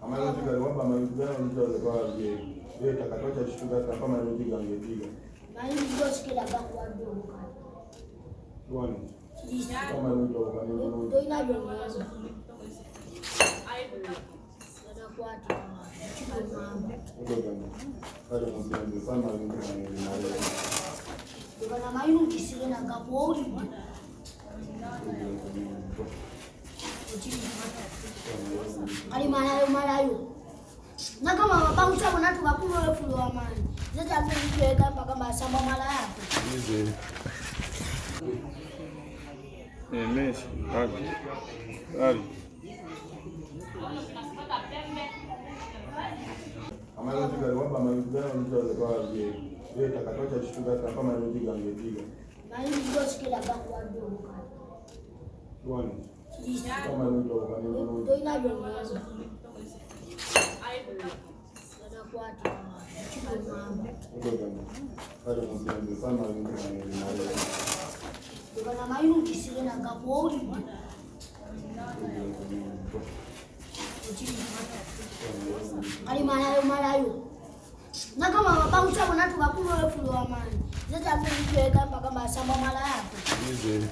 Amalo tigari wamba mayugana ndio kwa ye. Ye takatocha shtuka kama ndio ngepiga. Mali ndio sikila kwa ndio. Bwana. Kama ndio kwa ndio inavyoanza. Bwana mayu kisile na kabori. Ali malayo. Na kama mabangu chako na tukakuno wewe fulo wa mali. Sasa mimi mpaka kama samba mala yako. Hizi. Meshi, hadi. Amalo tigari wamba mayugana ndio kwa ye. Ye takatocha shtuka kama ndio ngepiga. Mali ndio sikila kwa ndio. Bwana. Kama ndio inavyoanza. Bwana mayu kisile na kabori. Ali malayo. Na kama mabangu chako na tukakuno wewe fulo wa mali. Sasa mimi mpaka kama samba mala yako. Hizi.